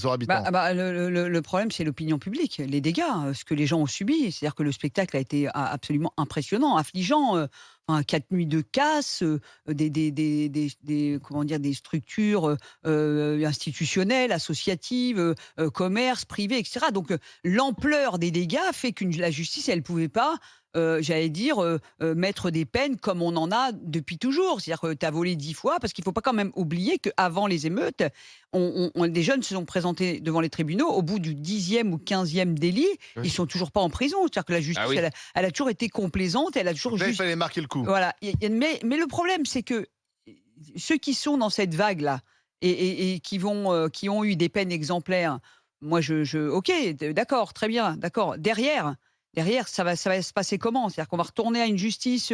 habitants. Le problème, c'est l'opinion publique, les dégâts, ce que les gens ont subi. C'est-à-dire que le spectacle a été absolument impressionnant, affligeant. Enfin, 4 nuits de casse, comment dire, des structures institutionnelles, associatives, commerce, privé, etc. Donc, l'ampleur des dégâts fait que la justice, elle ne pouvait pas, j'allais dire, mettre des peines comme on en a depuis toujours. C'est-à-dire que tu as volé 10 fois, parce qu'il ne faut pas quand même oublier qu'avant les émeutes, des jeunes se sont présentés devant les tribunaux. Au bout du 10e ou 15e délit, Oui. ils sont toujours pas en prison. C'est-à-dire que la Ah justice, oui. elle a toujours été complaisante, elle a toujours Donc là, il juste. fallait marquer le coup. Voilà. Mais le problème, c'est que ceux qui sont dans cette vague-là et qui ont eu des peines exemplaires, moi, ok, d'accord, très bien, d'accord. Derrière, ça va se passer comment? C'est-à-dire qu'on va retourner à une justice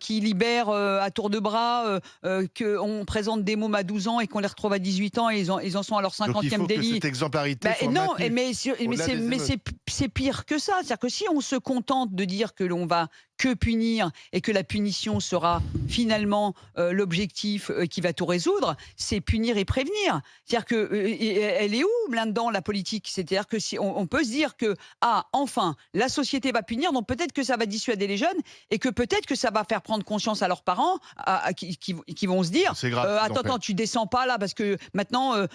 qui libère à tour de bras, qu'on présente des mômes à 12 ans et qu'on les retrouve à 18 ans et ils en sont à leur Donc il 50e faut que délit. cette exemplarité soit Non, maintenue au-delà des émeutes. c'est pire que ça. C'est-à-dire que si on se contente de dire que l'on va que punir et que la punition sera finalement l'objectif qui va tout résoudre, c'est punir et prévenir. C'est-à-dire que elle est où là-dedans la politique? C'est-à-dire que si on peut se dire que enfin la société va punir, donc peut-être que ça va dissuader les jeunes et que peut-être que ça va faire prendre conscience à leurs parents qui vont se dire C'est grave, ce qu'ils ont attends, tu descends pas là parce que maintenant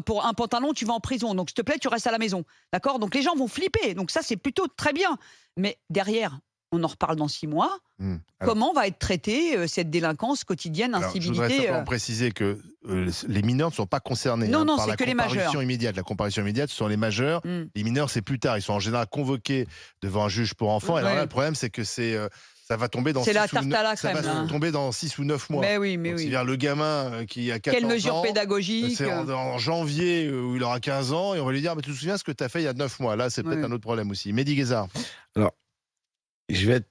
pour un pantalon tu vas en prison, donc s'il te plaît tu restes à la maison, d'accord? Donc les gens vont flipper, donc ça c'est plutôt très bien, mais derrière on en reparle dans 6 mois. Alors, Comment va être traitée cette délinquance quotidienne, je voudrais incivilité simplement préciser que les mineurs ne sont pas concernés Non, non, par c'est la que les comparution majeurs. immédiate. La comparution immédiate, ce sont les majeurs. Les mineurs, c'est plus tard. Ils sont en général convoqués devant un juge pour enfants. Et alors là, Ouais. le problème, c'est que ça va tomber dans C'est la 6 ou tarte à la crème, là, hein. tomber dans 6 ou 9 mois. Mais oui, Donc, oui. c'est-à-dire le gamin qui a 14 Quelle mesure ans, pédagogique c'est en janvier où il aura 15 ans, et on va lui dire mais tu te souviens ce que tu as fait il y a 9 mois. Là, c'est peut-être Ouais. un autre problème aussi. Mehdi Guézard. Alors, je vais être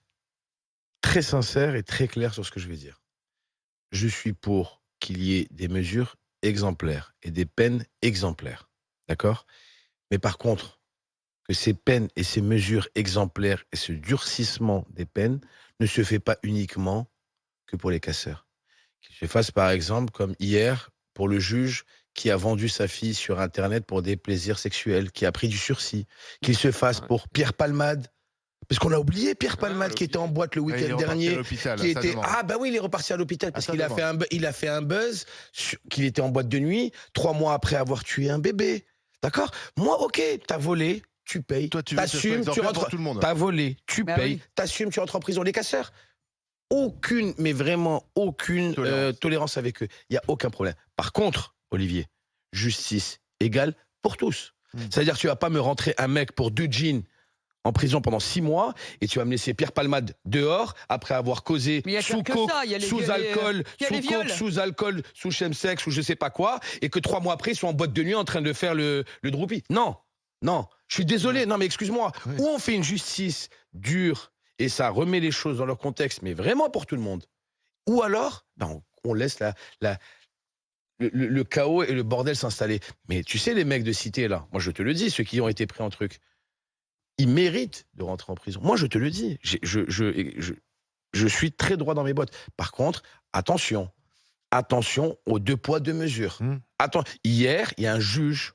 très sincère et très clair sur ce que je vais dire. Je suis pour qu'il y ait des mesures exemplaires et des peines exemplaires. D'accord? Mais par contre, que ces peines et ces mesures exemplaires et ce durcissement des peines ne se fait pas uniquement que pour les casseurs. Qu'il se fasse par exemple comme hier pour le juge qui a vendu sa fille sur Internet pour des plaisirs sexuels, qui a pris du sursis. Qu'il se fasse pour Pierre Palmade. Parce qu'on a oublié Pierre Palmade qui était en boîte le Il est week-end reparti à dernier. l'hôpital, Qui ça était... demande. Ah bah oui, il est reparti à l'hôpital parce Ça qu'il a demande. il a fait un buzz qu'il était en boîte de nuit 3 mois après avoir tué un bébé. D'accord? Moi, ok, t'as volé, tu payes. Toi, tu veux que ce soit T'assumes, tu exemplaire pour rentres. tout le monde. T'as volé, tu Bah payes. oui. T'assumes, tu rentres en prison. Les casseurs, aucune, mais vraiment aucune tolérance avec eux. Il n'y a aucun problème. Par contre, Olivier, justice égale pour tous. C'est-à-dire, tu vas pas me rentrer un mec pour 2 jeans en prison pendant 6 mois et tu vas me laisser Pierre Palmade dehors après avoir causé Mais il y a sous que coke, ça, il y a les sous viols, alcool, il y a les viols. sous alcool, sous chemsex ou je sais pas quoi, et que 3 mois après ils sont en boîte de nuit en train de faire le droupie. Non, non, je suis désolé, non mais excuse-moi. Oui. Ou on fait une justice dure et ça remet les choses dans leur contexte, mais vraiment pour tout le monde. Ou alors, ben, on laisse le chaos et le bordel s'installer. Mais tu sais, les mecs de cité là, moi je te le dis, ceux qui ont été pris en truc, ils méritent de rentrer en prison. Moi, je te le dis. Je suis très droit dans mes bottes. Par contre, attention. Attention aux 2 poids, 2 mesures. Attends, hier, il y a un juge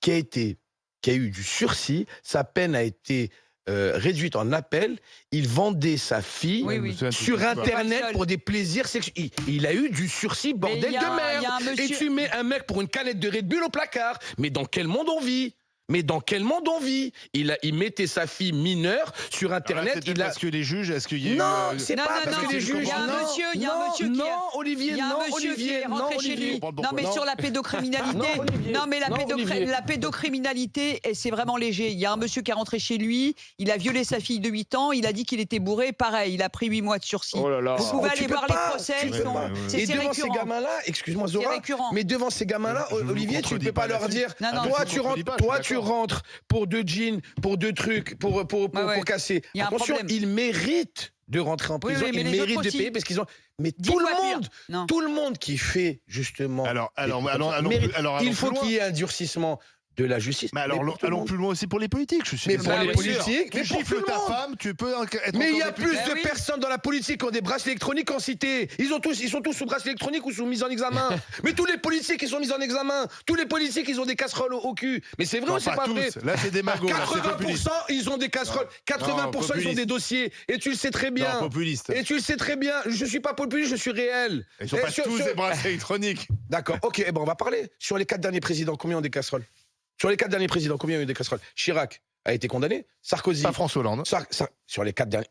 qui a eu du sursis. Sa peine a été réduite en appel. Il vendait sa fille Oui. sur Internet seul. pour des plaisirs sexuels. Il a eu du sursis, bordel il y a- de il y a un merde. Et monsieur- tu mets un mec pour une canette de Red Bull au placard. Mais dans quel monde on vit? Il mettait sa fille mineure sur Internet. Parce que les juges, est-ce qu'il y a eu... Non, c'est Non, pas non, parce non, que les juges. il y a un non, monsieur qui non, est- Olivier, Il y a un non, monsieur qui Olivier, est non, rentré chez Olivier. lui. Parle Non, pourquoi. mais sur la pédocriminalité. Non, Olivier. Non, mais Non, Olivier. la pédocriminalité, c'est vraiment léger. Il y a un monsieur qui est rentré chez lui, il a violé sa fille de 8 ans, il a dit qu'il était bourré, pareil, il a pris 8 mois de sursis. Oh là là. Vous pouvez Tu aller peux voir pas, les procès, tu ils peux sont- pas. c'est Et devant ces récurrent. gamins-là, excuse-moi C'est Zora, récurrent. mais devant ces gamins-là, Je vous Olivier, tu ne contredis peux pas pas leur là-dessus. dire, Non, non, toi, je vous contredis pas, je suis tu d'accord. rentres pour 2 jeans, pour 2 trucs, pour Ouais. casser. Il y a un Attention, problème. ils méritent de rentrer en prison, oui, mais ils les méritent autres de aussi. payer parce qu'ils ont... Mais 10 tout le fois pire. monde, Non. tout le monde qui fait justement... Alors, des trucs comme ça allons mérite. plus- alors, Il allons faut plus qu'il loin. y ait un durcissement de la justice. Mais alors, pour tout le allons monde. plus loin aussi pour les politiques. Je suis Mais désolé. pour les politiques, Tu mais pour tout gifles le ta monde. femme, tu peux être Mais il y encore a député. plus Ben de oui. personnes dans la politique qui ont des bracelets électroniques en cité. Ils sont tous sous bracelet électronique ou sous mise en examen. Mais tous les politiques, ils sont mis en examen. Tous les politiques, ils ont des casseroles au cul. Mais c'est vrai Non, ou c'est pas vrai? tous. Là, c'est des magots. là, c'est populiste. 80%, ils ont des casseroles. 80%, ils ont populiste. des dossiers. Et tu le sais très bien. Non, populiste. Et tu le sais très bien. Je suis pas populiste, je suis réel. Ils sont Et pas tous des bracelets électroniques. D'accord, ok, eh ben on va parler. Sur les 4 derniers présidents, combien ont des casseroles? Sur les 4 derniers présidents, combien ont eu des casseroles? Chirac a été condamné. Sarkozy. Pas François Hollande. Sur les 4 derniers.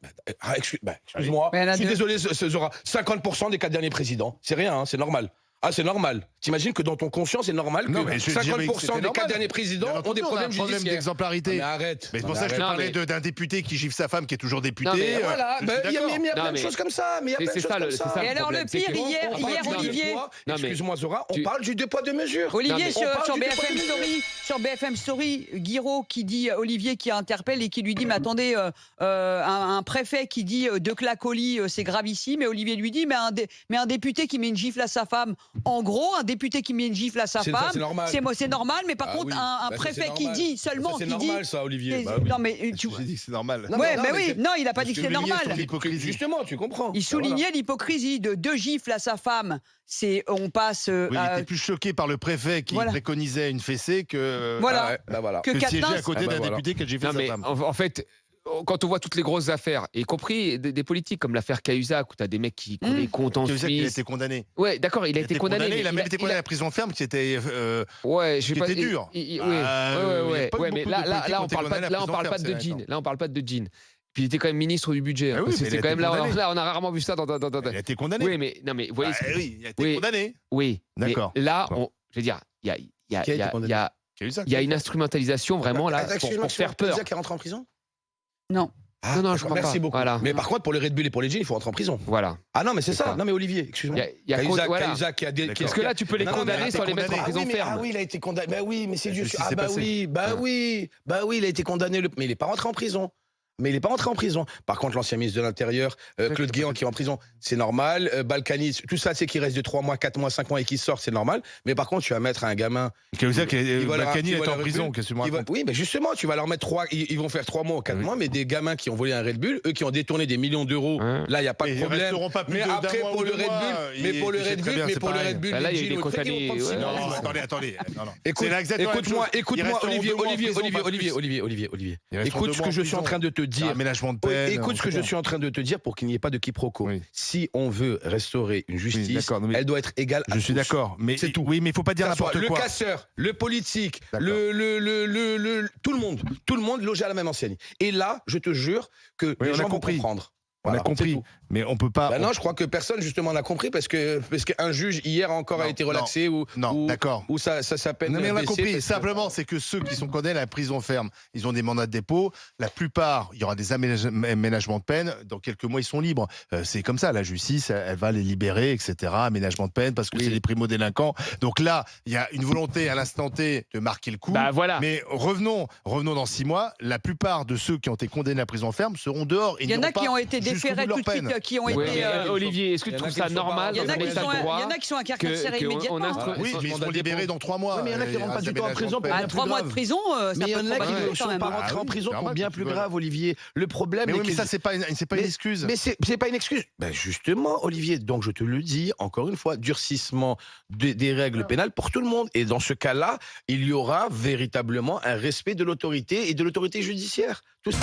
Excuse-moi. Mais il y en a Je suis deux. désolé, Zora. 50% des 4 derniers présidents. C'est rien, hein, c'est normal. Ah, c'est normal. T'imagines que dans ton conscient, c'est normal que Non, mais je dirais que 50% c'était des normal. 4 derniers présidents Bien ont entendu, des on a problèmes un problème judiciaires. d'exemplarité. Mais arrête. Mais c'est pour Non, ça que je te mais parlais arrête. d'un député qui gifle sa femme qui est toujours député. Non, mais Voilà, je ben, suis il y a d'accord. plein Non, de mais choses comme ça. Mais il y a c'est plein de choses ça, comme c'est ça. ça. Et alors, le pire, hier, On parle du Olivier. deux poids. Non, mais Excuse-moi, Zora, on tu- parle du deux poids, deux mesures. Olivier, Non, mais- on parle sur du BFM débat Story, sur BFM Story, Guiraud qui dit, Olivier qui interpelle et qui lui dit, mais attendez, un préfet qui dit deux claques au lit, c'est gravissime, et Olivier lui dit, mais un député qui met une gifle à sa femme, en gros, un député qui met une gifle à sa C'est femme, normal. c'est normal, mais par Ah contre, oui. un Bah, ça, préfet c'est qui normal. dit seulement, Ça, c'est qui dit... normal, ça, Olivier. Bah oui. Non, mais tu J'ai dit que c'est normal. Non, ouais, non, mais mais oui, c'est- non, il n'a pas dit que c'était Parce que normal. Olivier, l'hypocrisie. Justement, tu comprends. Il soulignait l'hypocrisie de deux gifles à sa femme. On passe Oui, il à- était plus choqué par le préfet qui Voilà. préconisait une fessée que, Voilà. Ah ouais, bah voilà. que que siéger Quatennens. à côté Ah bah d'un voilà. député qui a giflé Non, sa mais femme. en fait, quand on voit toutes les grosses affaires, y compris des politiques comme l'affaire Cahuzac, où tu as des mecs qui ont des comptes en C'est ça qu'il a Suisse. été condamné. Ouais, d'accord, il a été condamné. Il a mais même été condamné à la prison ferme, qui était. Ouais, je sais qui pas. était dur. Oui, Bah, il y a ouais, pas eu ouais, mais beaucoup là, de là, politiques là, qui ont on été parle pas, condamnés à là, la on parle prison pas de ferme, Jean. c'est Là, on parle pas de Jean. Puis il était quand même ministre du budget. Ah oui, mais il C'était a quand été même là, condamné. là, on a rarement vu ça dans. Il a été condamné. Oui, mais non, mais vous voyez. Bah oui, il a été Oui. condamné. Oui, mais D'accord. là, Bon. je veux dire, il y a, Qui a été condamné il y a une instrumentalisation vraiment là pour faire peur. Qui rentre en prison? Non. Ah, Non, je d'accord, crois merci pas. beaucoup. Voilà. Mais par contre, pour les Red Bull et pour les jeans, il faut rentrer en prison. Voilà. Ah non, mais c'est C'est ça. ça. Non, mais Olivier, excuse-moi. Il y a Cahuzac, voilà. qui a des. D'accord. Parce que là, tu peux les Non, non, mais condamner il a sans été les mettre en condamné. prison mais, ferme. ah oui, il a été condamné. Bah oui, mais c'est La juste. justice Ah s'est bah passée. oui, bah oui, il a été condamné. Mais il n'est pas rentré en prison. Mais il n'est pas rentré en prison. Par contre, l'ancien ministre de l'Intérieur, Claude Guéant, qui est en prison, c'est normal. Balkany, tout ça, c'est qu'il reste de 3 mois, 4 mois, 5 mois et qu'il sort, c'est normal. Mais par contre, tu vas mettre un gamin. Cahuzac, Qui va leur- Balkany qui va est en leur prison. Red Bull, Qu'est-ce que tu me qui va- racontes? Oui, mais justement, tu vas leur mettre 3. Ils vont faire 3 mois ou 4 Oui. mois, mais des gamins qui ont volé un Red Bull, eux qui ont détourné des millions d'euros, Ouais. là, il n'y a pas Et de ils problème. resteront pas plus Mais d'un après, mois pour ou le 2 Red mois, Bull, mais pour le tu sais Red très Bull, bien, mais c'est pour le pareil. Red Bull, Bah là, les il y a eu jeans, des au fait, ils vont condamnés, prendre six ouais. mois. Non, Ouais. attendez. Non. Écoute, C'est exactement la même écoute-moi, chose. Ils resteront 2 mois en Olivier, prison, Olivier. Ils resteront Écoute 2 ce mois que en je suis en prison. train de te dire. Aménagement de peine. Écoute ce que je suis en train de te dire pour qu'il n'y ait pas de quiproquo. Oui. Si on veut restaurer une justice, d'accord, mais elle doit être égale à Je suis tous. d'accord, mais C'est tout. Oui, mais il faut pas dire Que ça soit n'importe quoi. Le casseur, le politique, D'accord. tout le monde logé à la même enseigne. Et là, je te jure que Oui, les on a gens vont compris. comprendre. On a Voilà, compris, c'est tout. mais on peut pas. Bah non, je crois que personne justement n'a compris parce qu'un juge hier encore a Non, été relaxé Non, ou d'accord. ça s'appelle. Non, mais on a compris. Simplement, c'est que ceux qui sont condamnés à la prison ferme, ils ont des mandats de dépôt. La plupart, il y aura des aménagements de peine. Dans quelques mois, ils sont libres. C'est comme ça. La justice, elle va les libérer, etc. Aménagement de peine parce que Oui. c'est des primo-délinquants. Donc là, il y a une volonté à l'instant T de marquer le coup. Bah voilà. Mais revenons dans 6 mois. La plupart de ceux qui ont été condamnés à la prison ferme seront dehors. Il y en a qui ont été déférés tout de suite, qui ont Ouais, été. mais, Olivier, est-ce que il y tu en a trouves qui ça ne sont pas- normal Il y en dans a un qui état sont, de il y droit en a qui sont incarcérés que- immédiatement. on instru- Oui, mais ils seront libérés dans 3 mois. Oui, mais il y en a qui rentrent pas du tout en prison pour Ah, bien plus 3 mois de grave. prison, ça Mais il y peut en a être qui compliqué ne quand sont même. pas Ah rentrés en oui, prison c'est pour normal bien que plus tu veux. grave, Olivier. Le problème Mais est oui, mais qu'ils- ça, c'est pas une excuse. Mais c'est pas une excuse. Ben justement, Olivier, donc je te le dis, encore une fois, durcissement des règles pénales pour tout le monde. Et dans ce cas-là, il y aura véritablement un respect de l'autorité et de l'autorité judiciaire. Tout ça.